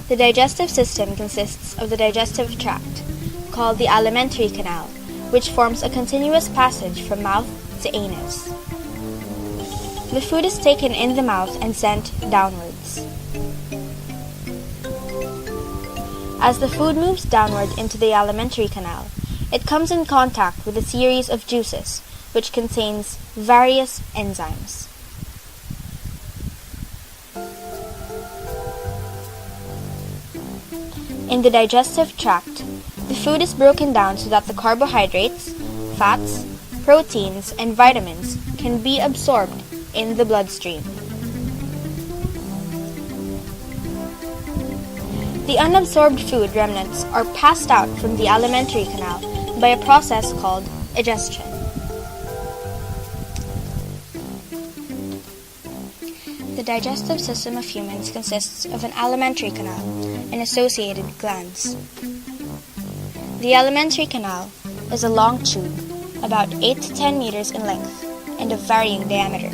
The digestive system consists of the digestive tract, called the alimentary canal, which forms a continuous passage from mouth to anus. The food is taken in the mouth and sent downwards. As the food moves downward into the alimentary canal, it comes in contact with a series of juices, which contains various enzymes. In the digestive tract, the food is broken down so that the carbohydrates, fats, proteins, and vitamins can be absorbed in the bloodstream. The unabsorbed food remnants are passed out from the alimentary canal by a process called digestion. The digestive system of humans consists of an alimentary canal and associated glands. The alimentary canal is a long tube, about 8 to 10 meters in length and of varying diameter,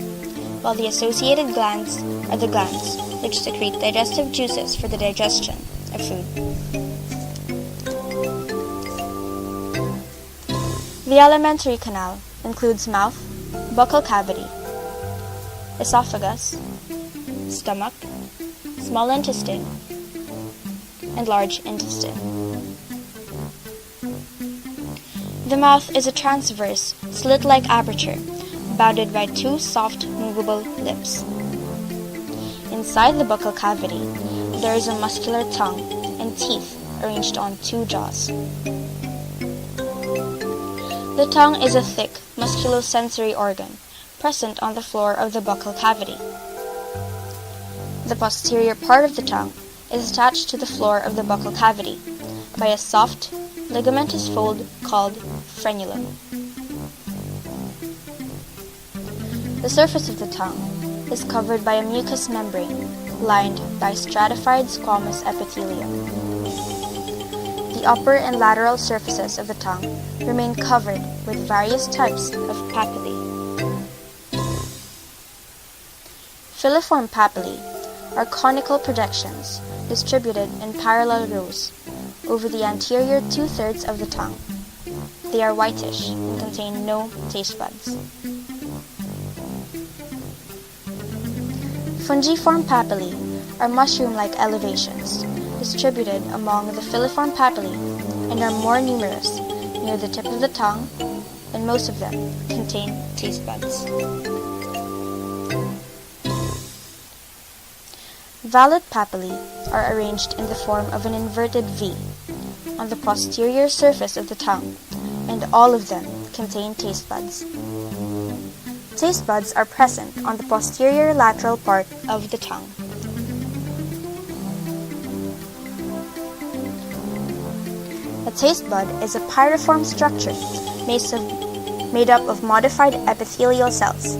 while the associated glands are the glands which secrete digestive juices for the digestion of food. The alimentary canal includes mouth, buccal cavity, esophagus, stomach, small intestine, and large intestine. The mouth is a transverse, slit-like aperture, bounded by two soft, movable lips. Inside the buccal cavity, there is a muscular tongue and teeth arranged on two jaws. The tongue is a thick, musculosensory organ present on the floor of the buccal cavity. The posterior part of the tongue is attached to the floor of the buccal cavity by a soft, ligamentous fold called frenulum. The surface of the tongue is covered by a mucous membrane lined by stratified squamous epithelium. The upper and lateral surfaces of the tongue remain covered with various types of papillae. Filiform papillae are conical projections distributed in parallel rows over the anterior two-thirds of the tongue. They are whitish and contain no taste buds. Fungiform papillae are mushroom-like elevations distributed among the filiform papillae and are more numerous near the tip of the tongue, and most of them contain taste buds. Valid papillae are arranged in the form of an inverted V on the posterior surface of the tongue, and all of them contain taste buds. Taste buds are present on the posterior lateral part of the tongue. A taste bud is a pyriform structure made up of modified epithelial cells.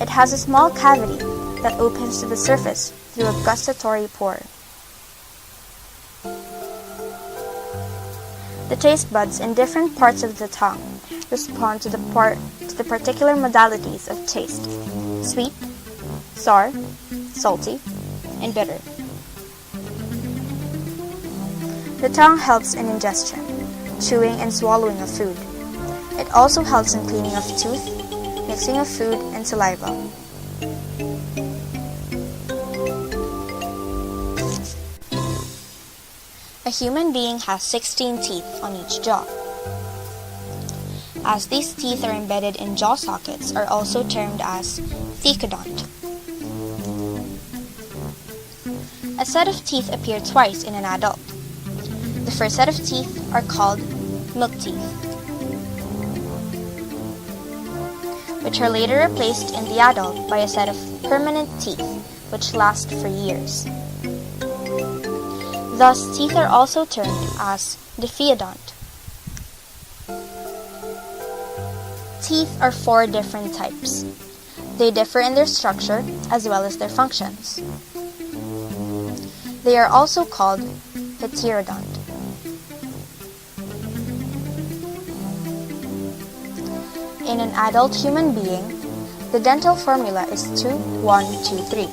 It has a small cavity that opens to the surface through a gustatory pore. The taste buds in different parts of the tongue respond to the particular modalities of taste: sweet, sour, salty, and bitter. The tongue helps in ingestion, chewing and swallowing of food. It also helps in cleaning of tooth, mixing of food and saliva. A human being has 16 teeth on each jaw. As these teeth are embedded in jaw sockets, are also termed as thecodont. A set of teeth appear twice in an adult. The first set of teeth are called milk teeth, which are later replaced in the adult by a set of permanent teeth, which last for years. Thus, teeth are also termed as diphyodont. Teeth are 4 different types. They differ in their structure as well as their functions. They are also called heterodont. In an adult human being, the dental formula is 2, 1, 2, 3.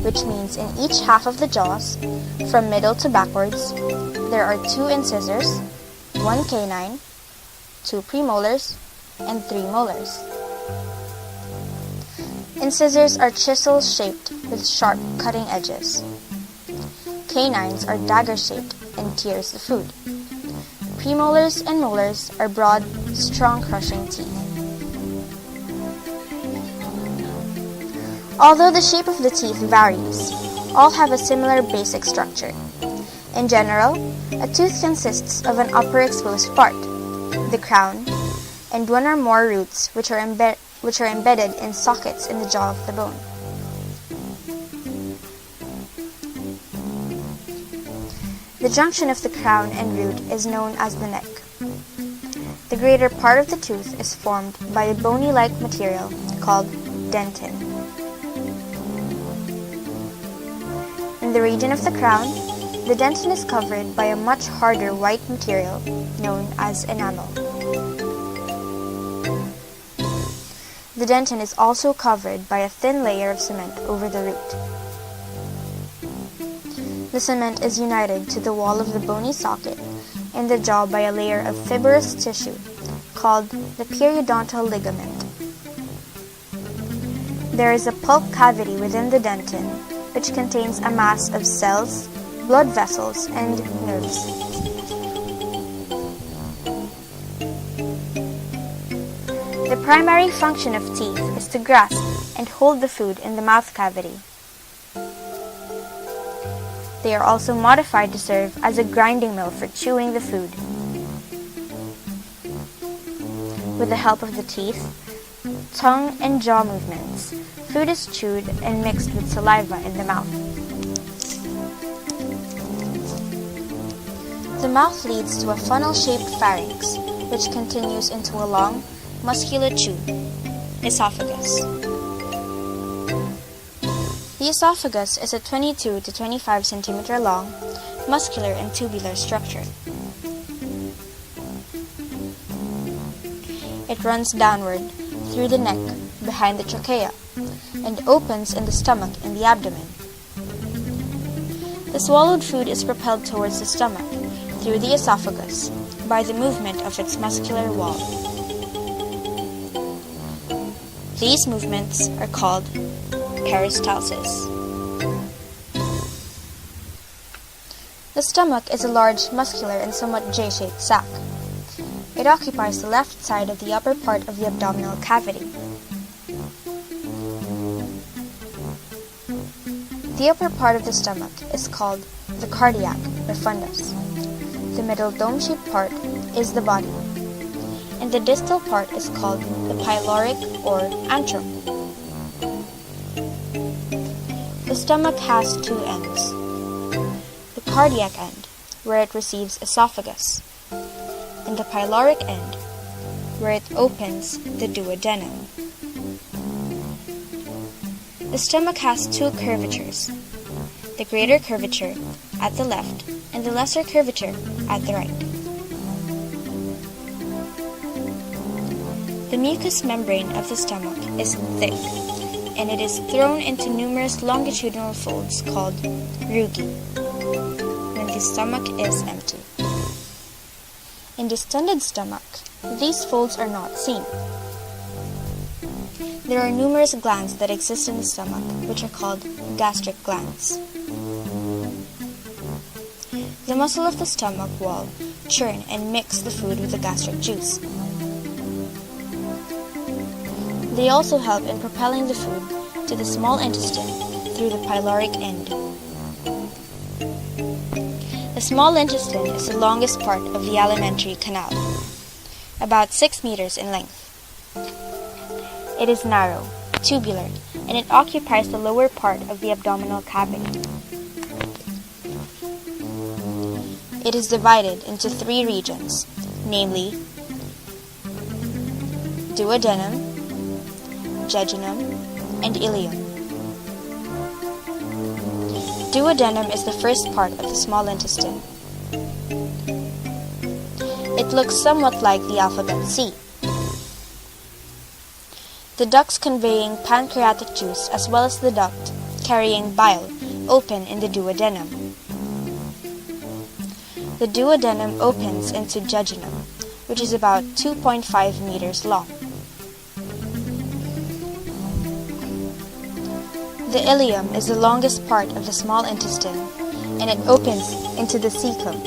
which means in each half of the jaws, from middle to backwards, there are 2 incisors, 1 canine, 2 premolars, and 3 molars. Incisors are chisel-shaped with sharp cutting edges. Canines are dagger-shaped and tears the food. Premolars and molars are broad, strong crushing teeth. Although the shape of the teeth varies, all have a similar basic structure. In general, a tooth consists of an upper exposed part, the crown, and 1 or more roots which are embedded in sockets in the jaw of the bone. The junction of the crown and root is known as the neck. The greater part of the tooth is formed by a bony-like material called dentin. In the region of the crown, the dentin is covered by a much harder white material known as enamel. The dentin is also covered by a thin layer of cement over the root. The cement is united to the wall of the bony socket in the jaw by a layer of fibrous tissue called the periodontal ligament. There is a pulp cavity within the dentin which contains a mass of cells, blood vessels, and nerves. The primary function of teeth is to grasp and hold the food in the mouth cavity. They are also modified to serve as a grinding mill for chewing the food. With the help of the teeth, tongue, and jaw movements, food is chewed and mixed with saliva in the mouth. The mouth leads to a funnel-shaped pharynx, which continues into a long, muscular tube, esophagus. The esophagus is a 22 to 25 centimeter long, muscular and tubular structure. It runs downward through the neck behind the trachea and opens in the stomach and the abdomen. The swallowed food is propelled towards the stomach through the esophagus by the movement of its muscular wall. These movements are called peristalsis. The stomach is a large, muscular, and somewhat J-shaped sac. It occupies the left side of the upper part of the abdominal cavity. The upper part of the stomach is called the cardiac or fundus. The middle dome-shaped part is the body, and the distal part is called the pyloric or antrum. The stomach has 2 ends. The cardiac end, where it receives esophagus, and the pyloric end, where it opens the duodenum. The stomach has 2 curvatures, the greater curvature at the left and the lesser curvature at the right. The mucous membrane of the stomach is thick, and it is thrown into numerous longitudinal folds called rugae when the stomach is empty. In distended stomach, these folds are not seen. There are numerous glands that exist in the stomach, which are called gastric glands. The muscle of the stomach wall churn and mix the food with the gastric juice. They also help in propelling the food to the small intestine through the pyloric end. The small intestine is the longest part of the alimentary canal, about 6 meters in length. It is narrow, tubular, and it occupies the lower part of the abdominal cavity. It is divided into 3 regions, namely duodenum, jejunum, and ileum. Duodenum is the first part of the small intestine. It looks somewhat like the alphabet C. The ducts conveying pancreatic juice as well as the duct carrying bile open in the duodenum. The duodenum opens into jejunum, which is about 2.5 meters long. The ileum is the longest part of the small intestine, and it opens into the cecum,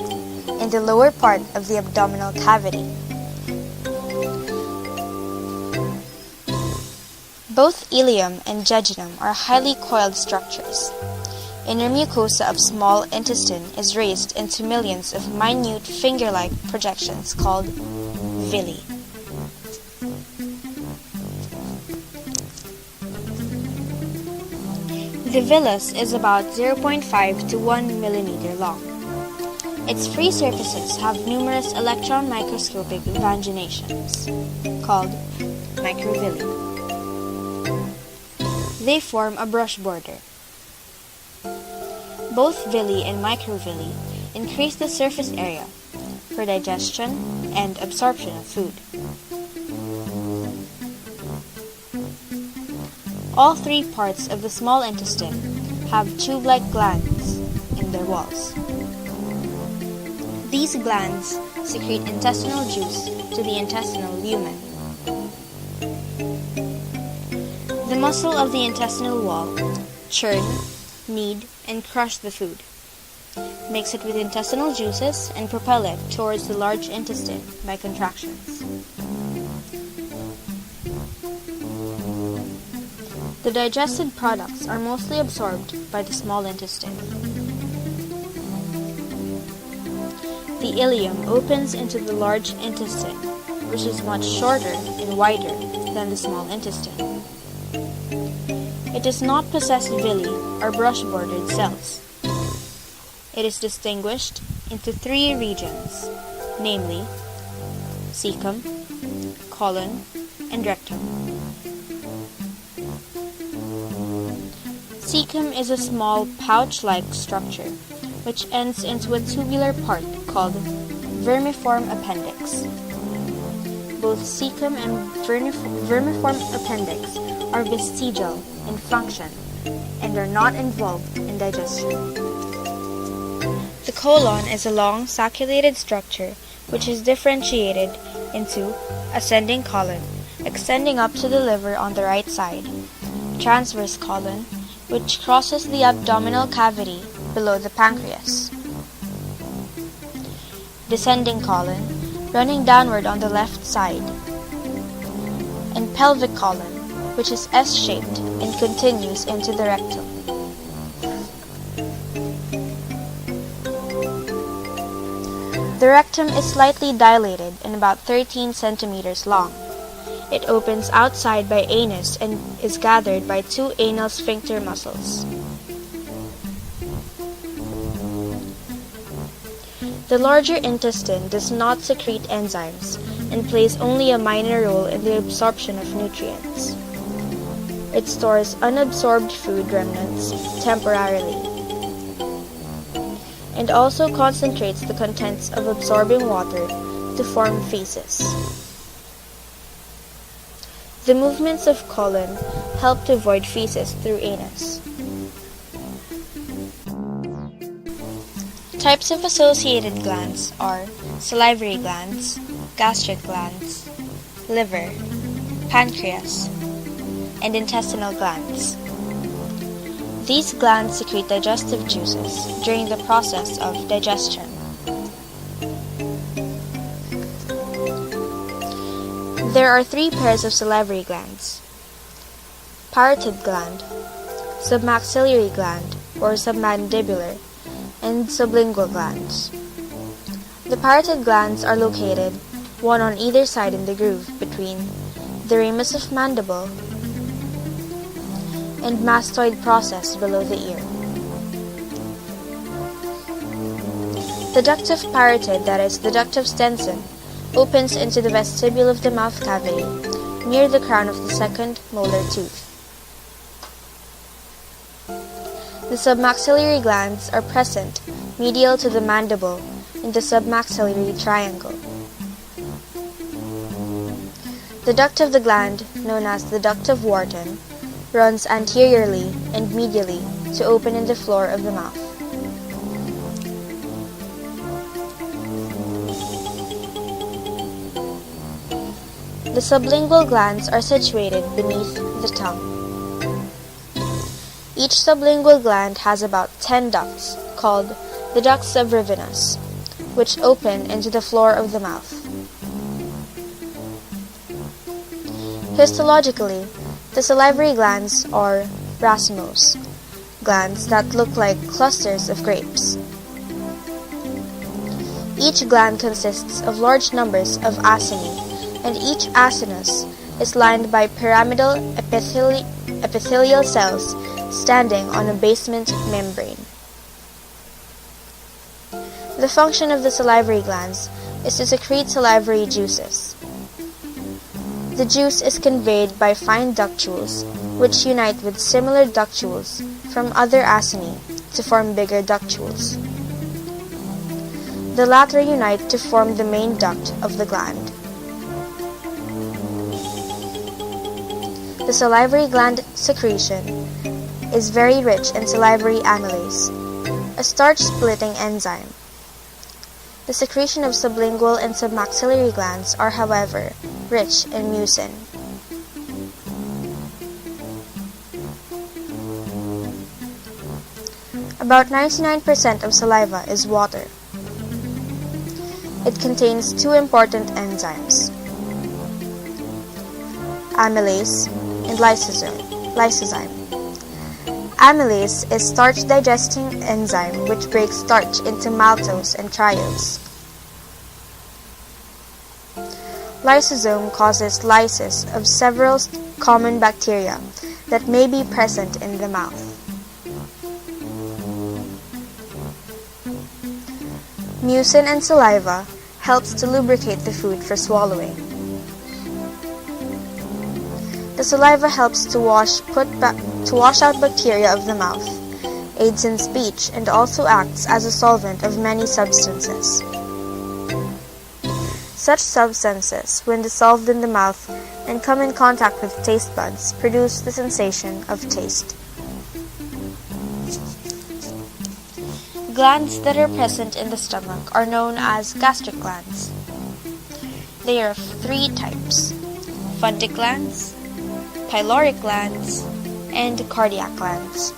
in the lower part of the abdominal cavity. Both ileum and jejunum are highly coiled structures. Inner mucosa of small intestine is raised into millions of minute finger-like projections called villi. The villus is about 0.5 to 1 millimeter long. Its free surfaces have numerous electron microscopic invaginations, called microvilli. They form a brush border. Both villi and microvilli increase the surface area for digestion and absorption of food. All three parts of the small intestine have tube-like glands in their walls. These glands secrete intestinal juice to the intestinal lumen. The muscle of the intestinal wall churn, knead, and crush the food, mix it with intestinal juices, and propel it towards the large intestine by contractions. The digested products are mostly absorbed by the small intestine. The ileum opens into the large intestine, which is much shorter and wider than the small intestine. It does not possess villi or brush-bordered cells. It is distinguished into three regions, namely cecum, colon, and rectum. Cecum is a small pouch-like structure which ends into a tubular part called vermiform appendix. Both cecum and vermiform appendix are vestigial in function and are not involved in digestion. The colon is a long sacculated structure which is differentiated into ascending colon, extending up to the liver on the right side, transverse colon, which crosses the abdominal cavity below the pancreas, descending colon, running downward on the left side, and pelvic colon, which is S-shaped and continues into the rectum. The rectum is slightly dilated and about 13 centimeters long. It opens outside by anus and is gathered by two anal sphincter muscles. The larger intestine does not secrete enzymes and plays only a minor role in the absorption of nutrients. It stores unabsorbed food remnants temporarily and also concentrates the contents of absorbing water to form feces. The movements of colon help to void feces through anus. Types of associated glands are salivary glands, gastric glands, liver, pancreas, and intestinal glands. These glands secrete digestive juices during the process of digestion. There are three pairs of salivary glands: parotid gland, submaxillary gland or submandibular, and sublingual glands. The parotid glands are located one on either side in the groove between the ramus of mandible and mastoid process below the ear. The duct of parotid, that is, the duct of Stenson, opens into the vestibule of the mouth cavity near the crown of the second molar tooth. The submaxillary glands are present medial to the mandible in the submaxillary triangle. The duct of the gland, known as the duct of Wharton, runs anteriorly and medially to open in the floor of the mouth. The sublingual glands are situated beneath the tongue. Each sublingual gland has about 10 ducts, called the ducts of Rivinus, which open into the floor of the mouth. Histologically, the salivary glands are racemose, glands that look like clusters of grapes. Each gland consists of large numbers of acini, and each acinus is lined by pyramidal epithelial cells standing on a basement membrane. The function of the salivary glands is to secrete salivary juices. The juice is conveyed by fine ductules, which unite with similar ductules from other acini to form bigger ductules. The latter unite to form the main duct of the gland. The salivary gland secretion is very rich in salivary amylase, a starch-splitting enzyme. The secretion of sublingual and submaxillary glands are, however, rich in mucin. About 99% of saliva is water. It contains two important enzymes, amylase and lysozyme. Amylase is starch-digesting enzyme which breaks starch into maltose and triose. Lysosome causes lysis of several common bacteria that may be present in the mouth. Mucin and saliva helps to lubricate the food for swallowing. The saliva helps to wash out bacteria of the mouth, aids in speech, and also acts as a solvent of many substances. Such substances, when dissolved in the mouth and come in contact with taste buds, produce the sensation of taste. Glands that are present in the stomach are known as gastric glands. They are of three types: fundic glands, pyloric glands, and cardiac glands.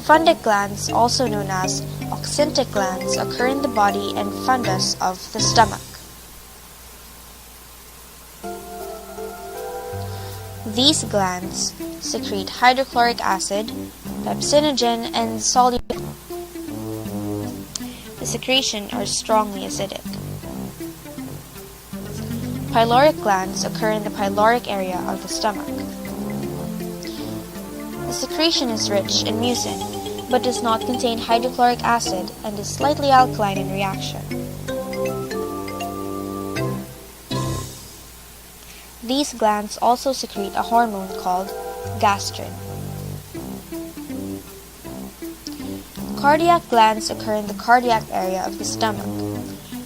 Fundic glands, also known as oxyntic glands, occur in the body and fundus of the stomach. These glands secrete hydrochloric acid, pepsinogen, and soluble. The secretion are strongly acidic. Pyloric glands occur in the pyloric area of the stomach. The secretion is rich in mucin, but does not contain hydrochloric acid and is slightly alkaline in reaction. These glands also secrete a hormone called gastrin. Cardiac glands occur in the cardiac area of the stomach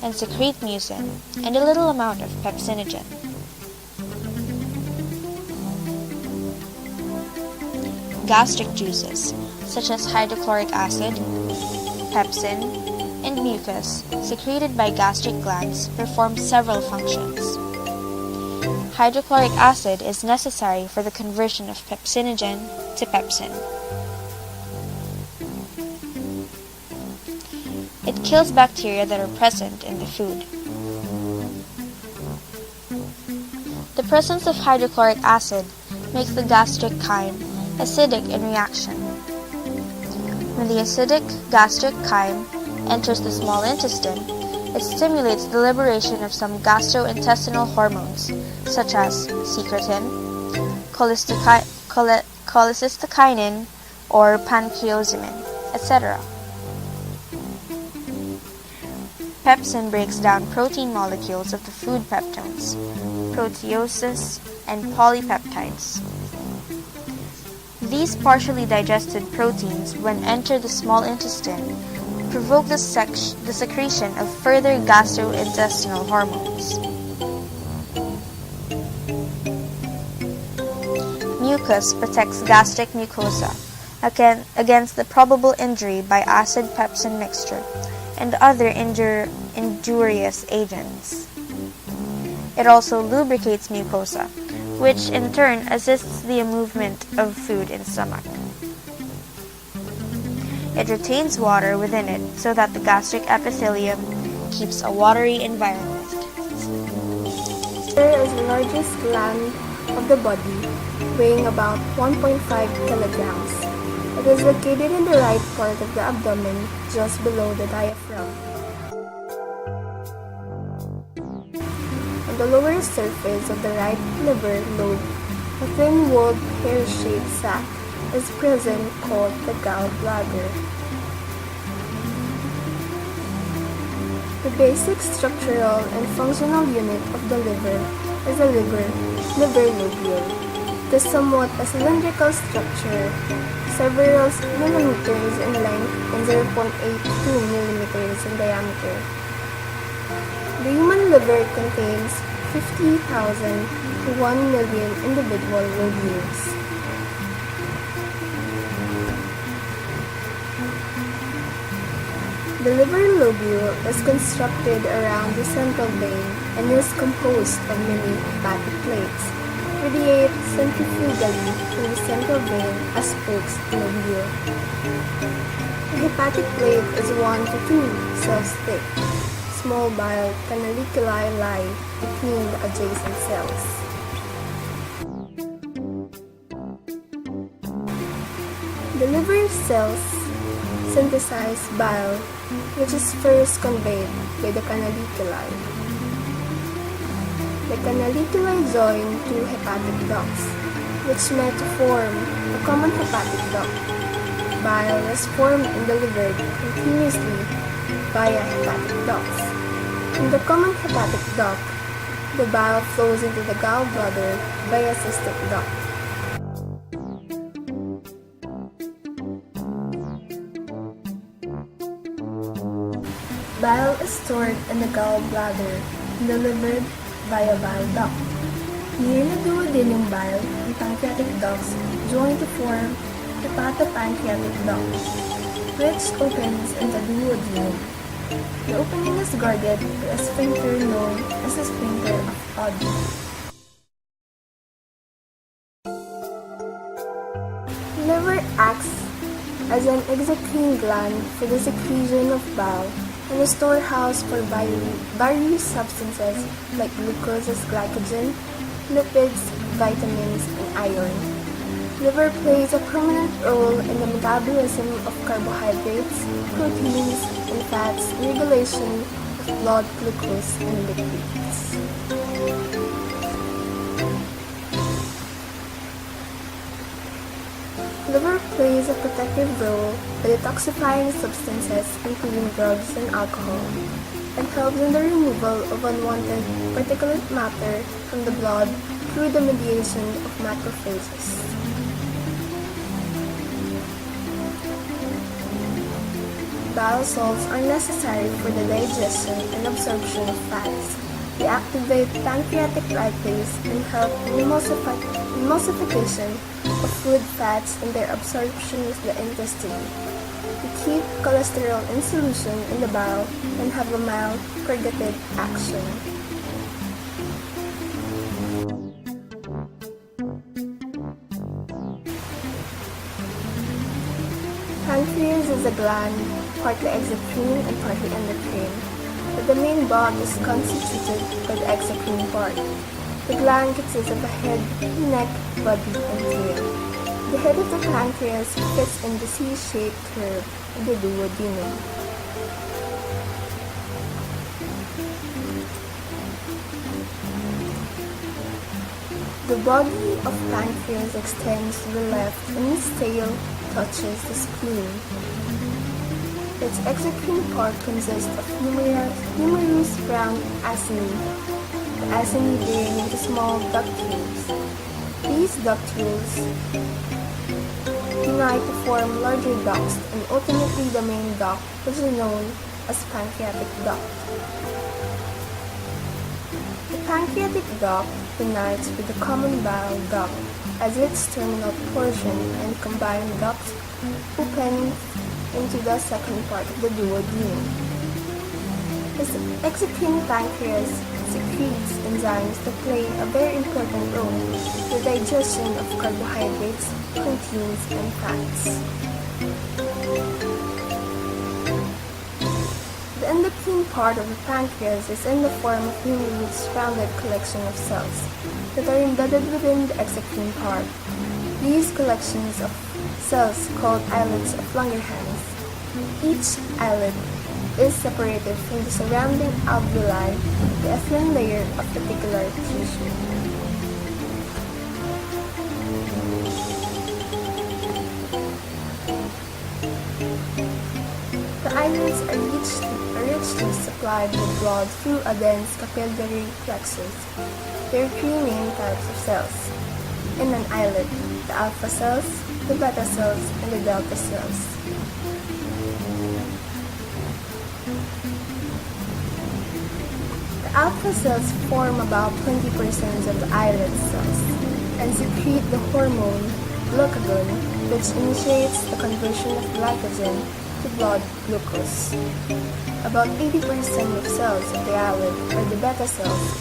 and secrete mucin and a little amount of pepsinogen. Gastric juices, such as hydrochloric acid, pepsin, and mucus, secreted by gastric glands, perform several functions. Hydrochloric acid is necessary for the conversion of pepsinogen to pepsin. It kills bacteria that are present in the food. The presence of hydrochloric acid makes the gastric chyme acidic in reaction. When the acidic gastric chyme enters the small intestine, it stimulates the liberation of some gastrointestinal hormones, such as secretin, cholecystokinin, or pancreosamin, etc. Pepsin breaks down protein molecules of the food peptones, proteoses, and polypeptides. These partially digested proteins, when enter the small intestine, provoke the secretion of further gastrointestinal hormones. mucus protects gastric mucosa against the probable injury by acid-pepsin mixture and other injurious agents. It also lubricates mucosa, which in turn assists the movement of food in stomach. It retains water within it so that the gastric epithelium keeps a watery environment. Liver is the largest gland of the body, weighing about 1.5 kilograms. It is located in the right part of the abdomen, just below the diaphragm. On the lower surface of the right liver lobe, a thin-walled pear-shaped sac is present called the gallbladder. The basic structural and functional unit of the liver is the liver lobule. The somewhat cylindrical structure, several millimeters in length and 0.82 millimeters in diameter. The human liver contains 50,000 to 1 million individual lobules. The liver lobule is constructed around the central vein and is composed of many hepatic plates, radiate centrifugally from the central vein as spokes lobule. The hepatic plate is 1 to 2 cells thick. Small bile canaliculi lie between the adjacent cells. The liver cells synthesize bile, which is first conveyed by the canaliculi. The canaliculi join two hepatic ducts, which met to form a common hepatic duct. Bile is formed and delivered continuously via hepatic ducts. In the common hepatic duct, the bile flows into the gallbladder via cystic duct. Bile is stored in the gallbladder and delivered via bile duct. Near the duodenum, bile and pancreatic ducts join to form hepatopancreatic duct, which opens in the duodenum. The opening is guarded by a sphincter known as the sphincter of Oddi. Liver acts as an exocrine gland for the secretion of bile and a storehouse for various substances like glucose as glycogen, lipids, vitamins, and iron. Liver plays a prominent role in the metabolism of carbohydrates, proteins, and fats, and regulation of blood glucose and lipids. Liver plays a protective role by detoxifying substances, including drugs and alcohol, and helps in the removal of unwanted particulate matter from the blood through the mediation of macrophages. Bile salts are necessary for the digestion and absorption of fats. They activate pancreatic lipase and help in emulsification of food fats and their absorption with the intestine. They keep cholesterol in solution in the bile and have a mild purgative action. Pancreas is a gland, partly exocrine and partly endocrine, but the main body is constituted by the exocrine part. The gland consists of a head, neck, body, and tail. The head of the pancreas fits in the C-shaped curve of the duodenum. The body of pancreas extends to the left and its tail touches the spleen. Its exocrine part consists of numerous round acini, the acini being into small ductules. These ductules unite to form larger ducts, and ultimately the main duct, which is known as pancreatic duct. The pancreatic duct unites with the common bile duct as its terminal portion and combined duct open into the second part of the duodenum. The exocrine pancreas secretes enzymes that play a very important role in the digestion of carbohydrates, proteins, and fats. The endocrine part of the pancreas is in the form of minute rounded collection of cells that are embedded within the exocrine part. These collections of cells called islets of Langerhans. Each islet is separated from the surrounding alveoli by a thin layer of reticular tissue. The islets are richly supplied with blood through a dense capillary plexus. There are three main types of cells in an islet: the alpha cells, the beta cells, and the delta cells. The alpha cells form about 20% of the islet cells and secrete the hormone glucagon, which initiates the conversion of glycogen to blood glucose. About 80% of cells of the islet are the beta cells,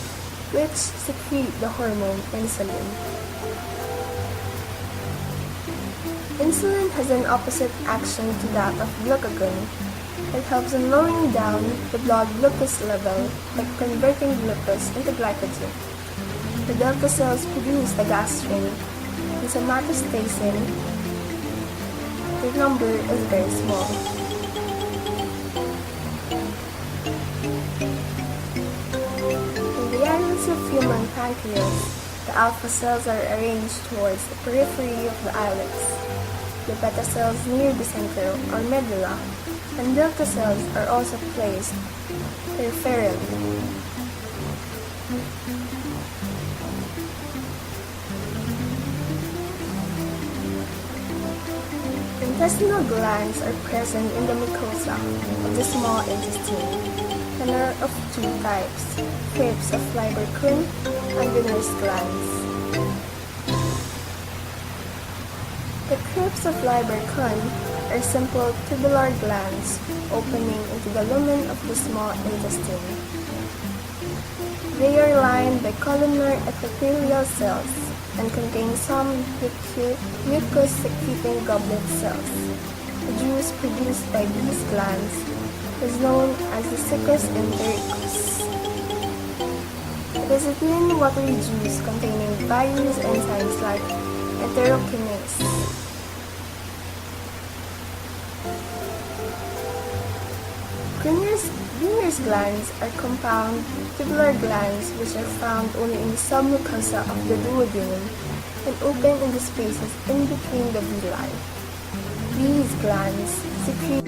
which secrete the hormone insulin. Insulin has an opposite action to that of glucagon. It helps in lowering down the blood glucose level by converting glucose into glycogen. The delta cells produce the gastrin and somatostatin. Their number is very small. In the islets of human pancreas, the alpha cells are arranged towards the periphery of the islets, the beta cells near the center or medulla, and delta cells are also placed peripherally. Intestinal glands are present in the mucosa of the small intestine and are of two types: crypts of Lieberkühn and Wiener's glands. The crypts of Lieberkühn are simple tubular glands opening into the lumen of the small intestine. They are lined by columnar epithelial cells and contain some mucus-secreting goblet cells. The juice produced by these glands is known as the secus entericus. It is a thin, watery juice containing various enzymes like enterokinase. Wiener's glands are compound tubular glands which are found only in the submucosa of the duodenum and open in the spaces in between the villi. These glands secrete